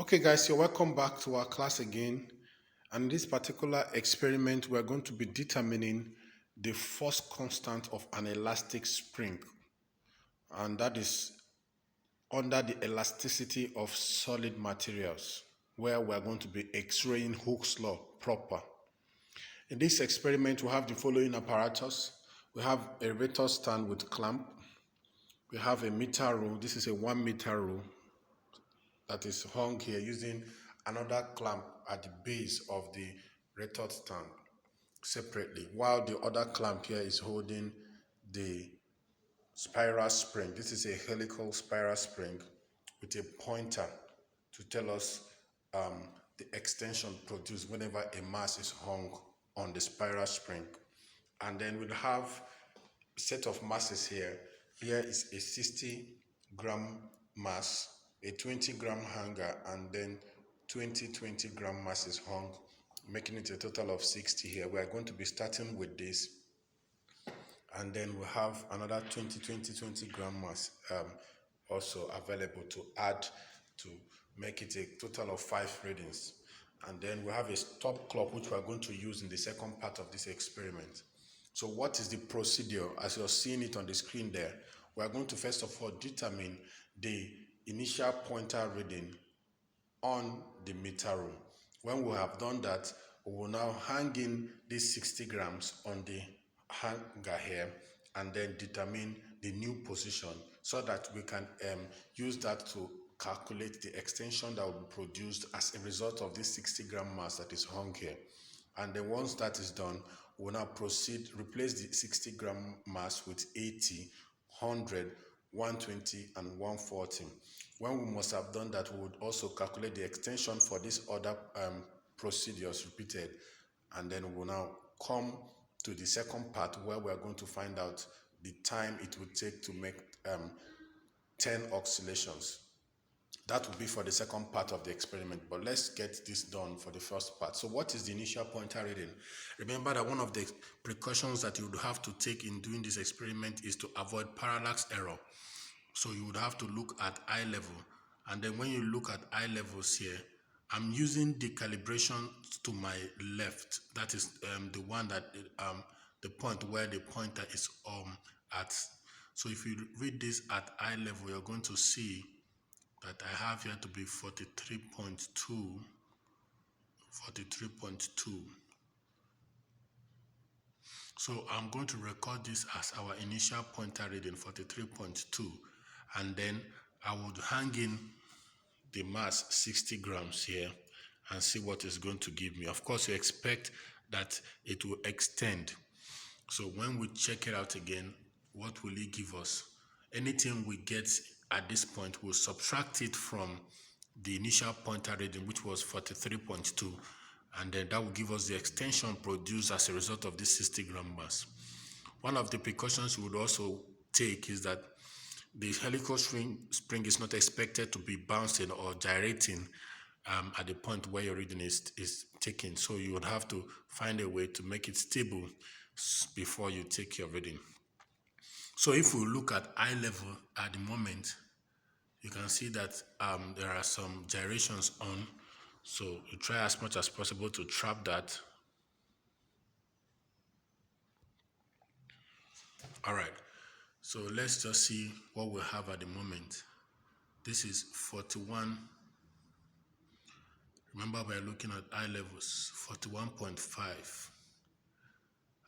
Okay, guys, you're welcome back to our class again. And in this particular experiment, we're going to be determining the force constant of an elastic spring, and that is under the elasticity of solid materials, where we're going to be X-raying Hooke's law proper. In this experiment, we have the following apparatus. We have a rotor stand with clamp. We have a meter rule. This is a 1 meter rule that is hung here using another clamp at the base of the rotor stand separately, while the other clamp here is holding the spiral spring. This is a helical spiral spring with a pointer to tell us the extension produced whenever a mass is hung on the spiral spring. And then we'll have a set of masses here. Here is a 60-gram mass, a 20-gram hanger, and then 20 gram masses hung, making it a total of 60 here. We are going to be starting with this, and then we have another 20 gram mass also available to add to make it a total of 5 readings. And then we have a stop clock which we are going to use in the second part of this experiment. So what is the procedure? As you're seeing it on the screen there, we are going to first of all determine the initial pointer reading on the meter rule. When we have done that, we will now hang in these 60 grams on the hanger here and then determine the new position so that we can use that to calculate the extension that will be produced as a result of this 60-gram mass that is hung here. And then once that is done, we'll now proceed, replace the 60-gram mass with 80, 100, 120, and 140. When we must have done that, we would also calculate the extension for these other procedures repeated, and then we'll now come to the second part where we are going to find out the time it would take to make 10 oscillations. That will be for the second part of the experiment, but let's get this done for the first part. So what is the initial pointer reading? Remember that one of the precautions that you would have to take in doing this experiment is to avoid parallax error. So you would have to look at eye level, and then when you look at eye levels here, I'm using the calibration to my left. That is the one that the point where the pointer is at. So if you read this at eye level, you're going to see that I have here to be 43.2, 43.2. So I'm going to record this as our initial pointer reading, 43.2, and then I would hang in the mass 60 grams here and see what it's going to give me. Of course, you expect that it will extend. So when we check it out again, what will it give us? Anything we get at this point, we'll subtract it from the initial pointer reading, which was 43.2, and then that will give us the extension produced as a result of this 60-gram mass. One of the precautions we would also take is that the helical spring is not expected to be bouncing or gyrating at the point where your reading is taken. So you would have to find a way to make it stable before you take your reading. So if we look at eye level at the moment, you can see that there are some gyrations on. So you try as much as possible to trap that. All right. So let's just see what we have at the moment. This is 41. Remember, we're looking at eye levels, 41.5.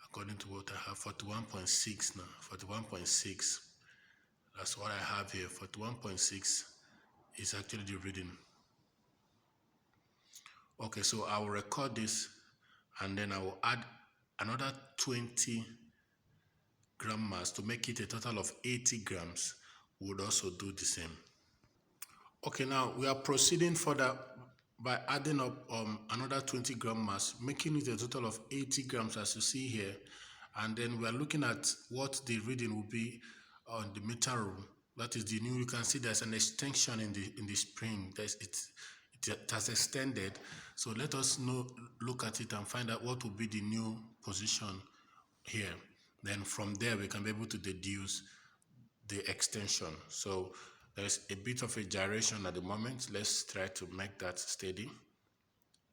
According to what I have, 41.6 now, 41.6. That's what I have here. 41.6 is actually the reading. Okay, so I will record this and then I will add another 20 gram mass to make it a total of 80 grams. We would also do the same. Okay, now we are proceeding further by adding up another 20 gram mass, making it a total of 80 grams as you see here. And then we are looking at what the reading will be on the meter rule. That is the new, you can see there's an extension in the spring. It has extended. So let us look at it and find out what will be the new position here. Then from there we can be able to deduce the extension. So There's a bit of a gyration at the moment. Let's try to make that steady.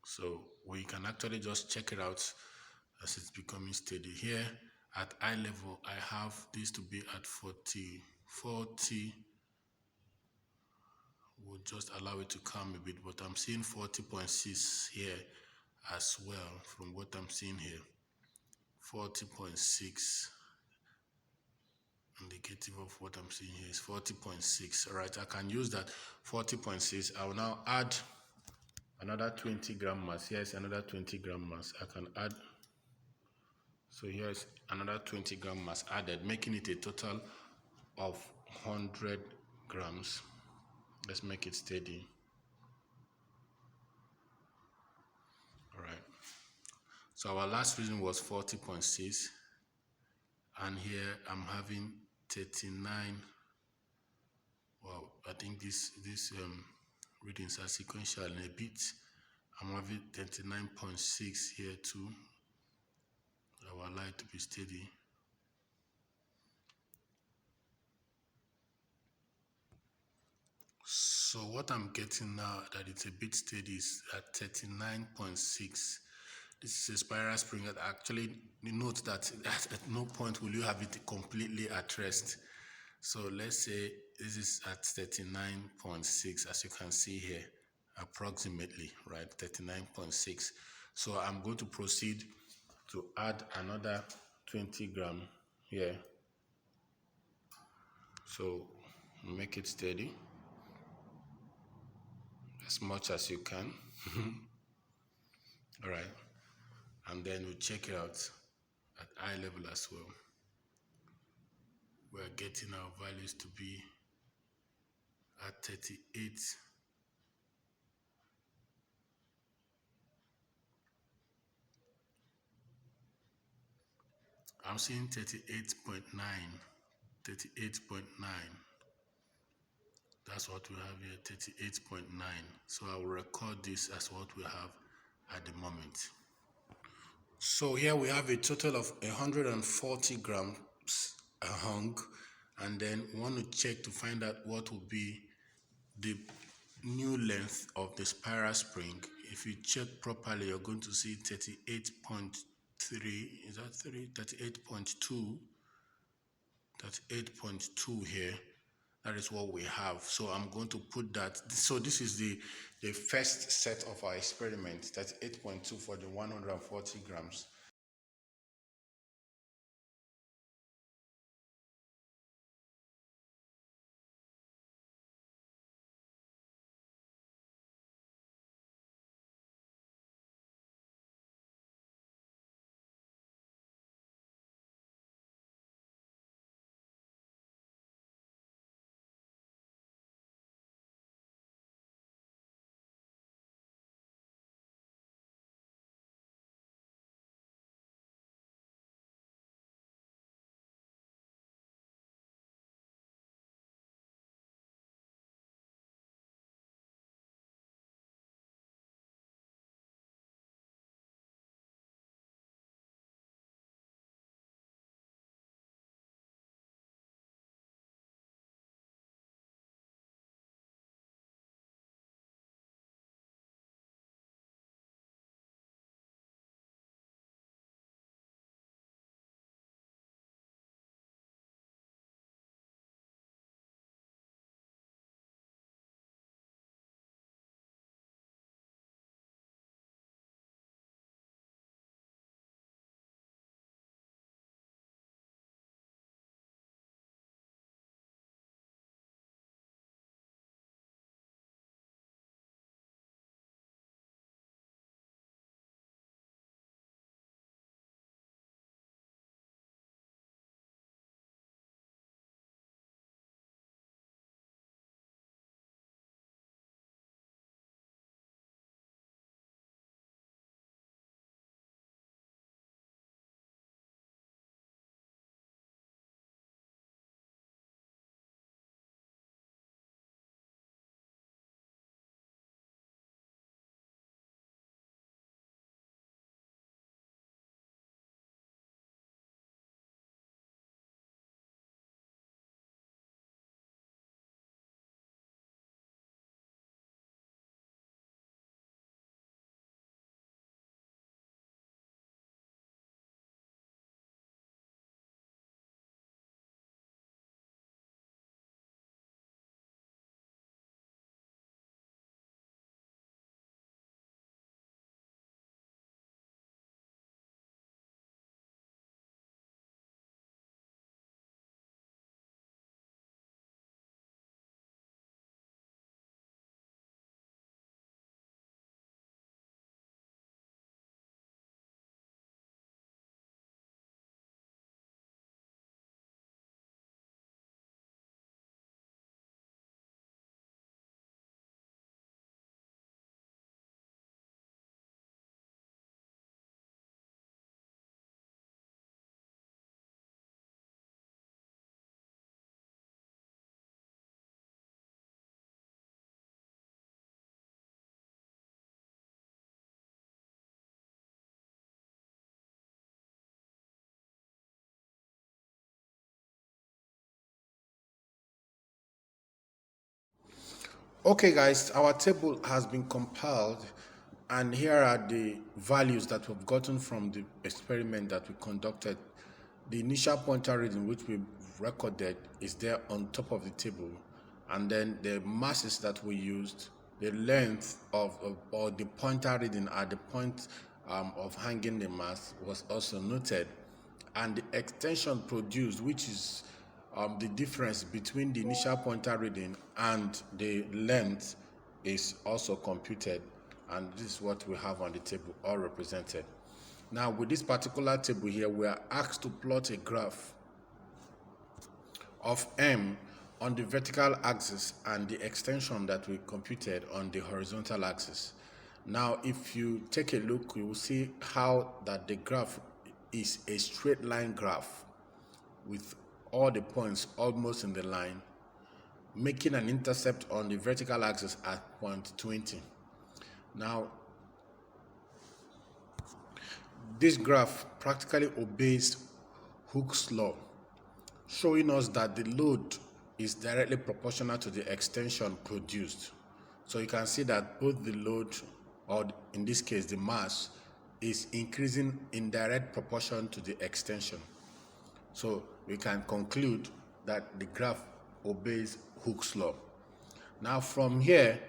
So we can actually just check it out as it's becoming steady. Here at eye level, I have this to be at 40. We'll just allow it to calm a bit, but I'm seeing 40.6 here as well from what I'm seeing here. 40.6. Indicative of what I'm seeing here is 40.6. All right, I can use that 40.6. I will now add another 20 gram mass. Here's another 20 gram mass. I can add. So here's another 20 gram mass added, making it a total of 100 grams. Let's make it steady. All right. So our last reading was 40.6. And here I'm having 39. Wow, I think these readings are sequential in a bit. I'm having 39.6 here too. I would like to be steady. So what I'm getting now that it's a bit steady is at 39.6. This is a spiral spring that actually, you note that at no point will you have it completely at rest. So let's say this is at 39.6, as you can see here, approximately, right? 39.6. So I'm going to proceed to add another 20 gram here. So make it steady as much as you can. All right. And then we'll check it out at eye level as well. We're getting our values to be at 38. I'm seeing 38.9. 38.9. That's what we have here, 38.9. So I will record this as what we have at the moment. So here we have a total of 140 grams hung, and then we want to check to find out what will be the new length of the spiral spring. If you check properly, you're going to see 38.3. Is that 3? 38.2. 38.2 here. That is what we have. So I'm going to put that. So this is the first set of our experiment. That's 8.2 for the 140 grams. Okay guys, our table has been compiled and here are the values that we've gotten from the experiment that we conducted. The initial pointer reading which we recorded is there on top of the table, and then the masses that we used, the length or the pointer reading at the point of hanging the mass was also noted, and the extension produced, which is the difference between the initial pointer reading and the length, is also computed, and this is what we have on the table all represented. Now with this particular table here, we are asked to plot a graph of M on the vertical axis and the extension that we computed on the horizontal axis. Now if you take a look, you will see how that the graph is a straight line graph with all the points almost in the line, making an intercept on the vertical axis at point 20. Now this graph practically obeys Hooke's law, showing us that the load is directly proportional to the extension produced. So you can see that both the load, or in this case the mass, is increasing in direct proportion to the extension. So we can conclude that the graph obeys Hooke's law. Now from here,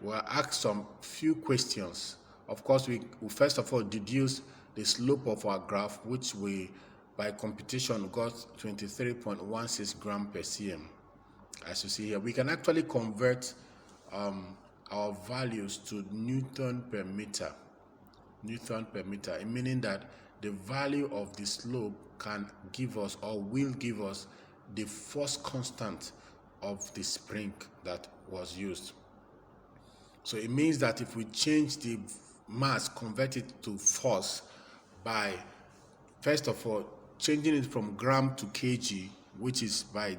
we are asked some few questions. Of course, we first of all deduce the slope of our graph, which we by computation got 23.16 gram per cm. As you see here, we can actually convert our values to Newton per meter, meaning that the value of the slope can give us, or will give us, the force constant of the spring that was used. So it means that if we change the mass, convert it to force by, first of all, changing it from gram to kg, which is by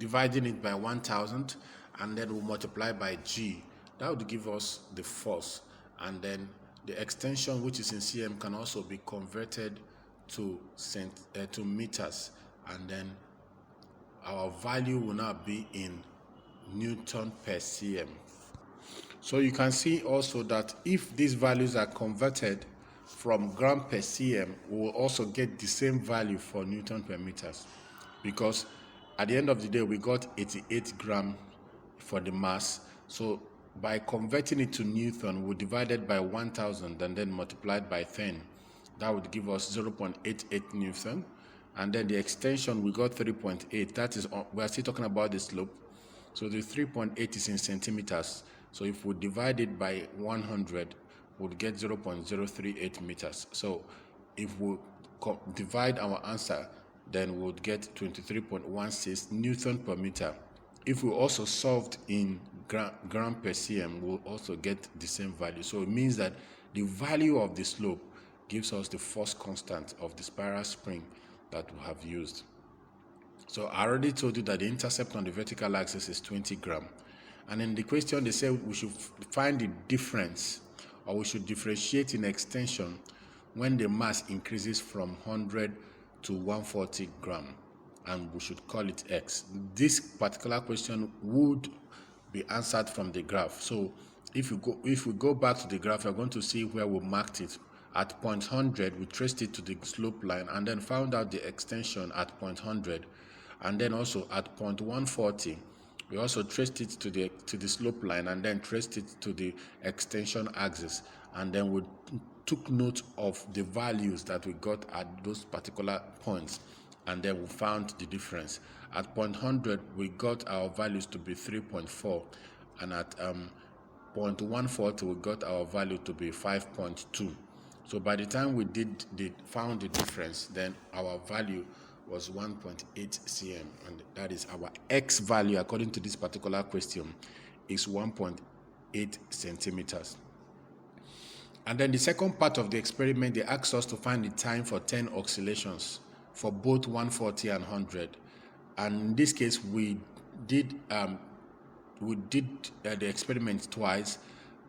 dividing it by 1000, and then we'll multiply by g, that would give us the force. And then the extension, which is in cm, can also be converted to meters, and then our value will now be in Newton per cm. So you can see also that if these values are converted from gram per cm, we will also get the same value for Newton per meters, because at the end of the day we got 88 gram for the mass. So by converting it to Newton, we divided by 1000 and then multiplied by 10. That would give us 0.88 Newton. And then the extension, we got 3.8. That is, we are still talking about the slope. So the 3.8 is in centimeters. So if we divide it by 100, we'll get 0.038 meters. So if we divide our answer, then we'll get 23.16 Newton per meter. If we also solved in gram per cm, we'll also get the same value. So it means that the value of the slope gives us the force constant of the spiral spring that we have used. So I already told you that the intercept on the vertical axis is 20 gram. And in the question, they say we should find the difference, or we should differentiate in extension when the mass increases from 100 to 140 gram, and we should call it x. This particular question would be answered from the graph. So if we go back to the graph, we're going to see where we marked it. At point 100, we traced it to the slope line and then found out the extension at point 100. And then also at point 140, we also traced it to the slope line and then traced it to the extension axis. And then we took note of the values that we got at those particular points. And then we found the difference. At point 100, we got our values to be 3.4. And at point 140, we got our value to be 5.2. So by the time we found the difference, then our value was 1.8 cm, and that is our x value according to this particular question is 1.8 centimeters. And then the second part of the experiment, they asked us to find the time for 10 oscillations for both 140 and 100. And in this case, we did the experiment twice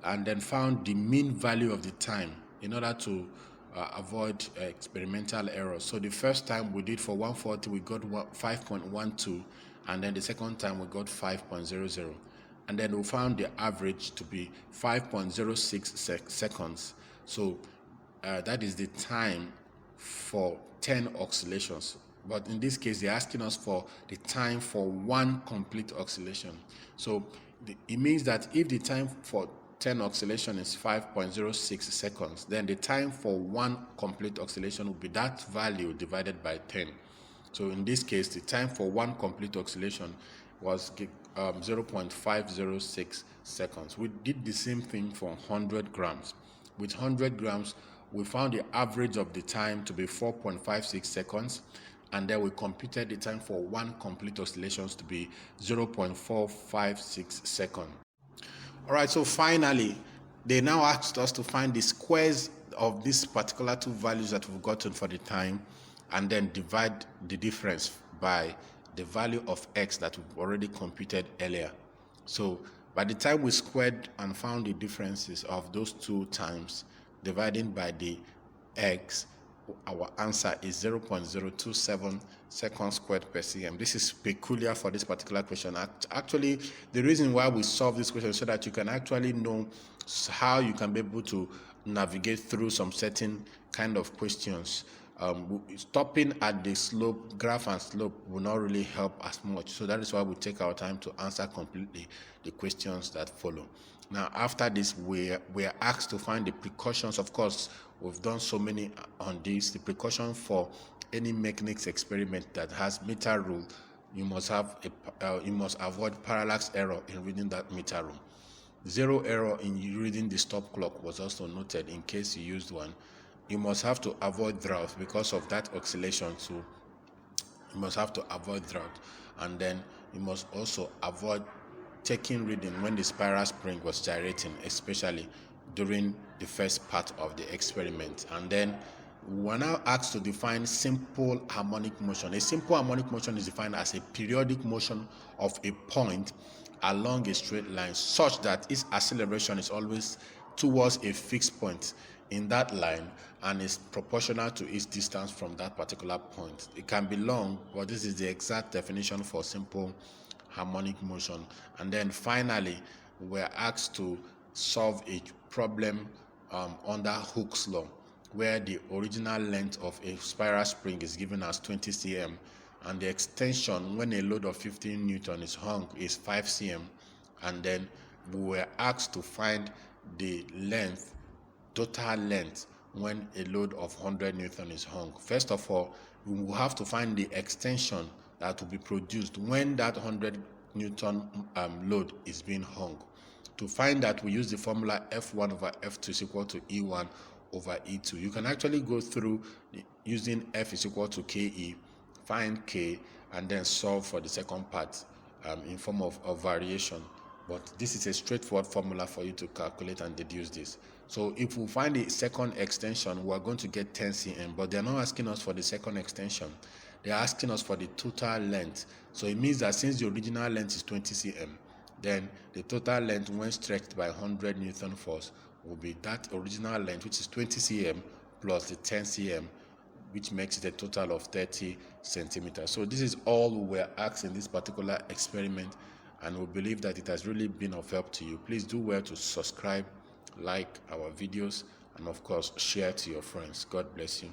and then found the mean value of the time in order to avoid experimental errors. So the first time we did for 140, we got 5.12, and then the second time we got 5.00, and then we found the average to be 5.06 seconds. So that is the time for 10 oscillations. But in this case, they're asking us for the time for one complete oscillation. So it means that if the time for 10 oscillation is 5.06 seconds, then the time for one complete oscillation will be that value divided by 10. So in this case, the time for one complete oscillation was 0.506 seconds. We did the same thing for 100 grams. With 100 grams, we found the average of the time to be 4.56 seconds, and then we computed the time for one complete oscillations to be 0.456 seconds. All right, so finally, they now asked us to find the squares of these particular two values that we've gotten for the time, and then divide the difference by the value of x that we've already computed earlier. So by the time we squared and found the differences of those two times, dividing by the x, our answer is 0.027 seconds squared per cm. This is peculiar for this particular question. Actually, the reason why we solve this question is so that you can actually know how you can be able to navigate through some certain kind of questions. Stopping at the slope, graph and slope will not really help as much. So that is why we take our time to answer completely the questions that follow. Now, after this, we are asked to find the precautions. Of course, we've done so many on this. The precaution for any mechanics experiment that has meter rule, you must avoid parallax error in reading that meter rule. Zero error in reading the stop clock was also noted in case you used one. You must have to avoid drought because of that oscillation, so you must have to avoid drought. And then you must also avoid taking reading when the spiral spring was gyrating, especially during the first part of the experiment. And then we're now asked to define simple harmonic motion. A simple harmonic motion is defined as a periodic motion of a point along a straight line such that its acceleration is always towards a fixed point in that line and is proportional to its distance from that particular point. It can be long, but this is the exact definition for simple harmonic motion. And then finally, we're asked to solve a problem under Hooke's law, where the original length of a spiral spring is given as 20 cm, and the extension when a load of 15 Newton is hung is 5 cm. And then we were asked to find the length, total length, when a load of 100 Newton is hung. First of all, we will have to find the extension that will be produced when that 100 Newton load is being hung. To find that, we use the formula F1 over F2 is equal to E1 over E2. You can actually go through using F is equal to KE, find K, and then solve for the second part in form of variation. But this is a straightforward formula for you to calculate and deduce this. So if we find the second extension, we're going to get 10 cm, but they're not asking us for the second extension. They're asking us for the total length. So it means that since the original length is 20 cm, then the total length when stretched by 100 Newton force will be that original length, which is 20 cm plus the 10 cm, which makes it a total of 30 centimeters. So this is all we were asked in this particular experiment, and we believe that it has really been of help to you. Please do well to subscribe, like our videos, and of course share to your friends. God bless you.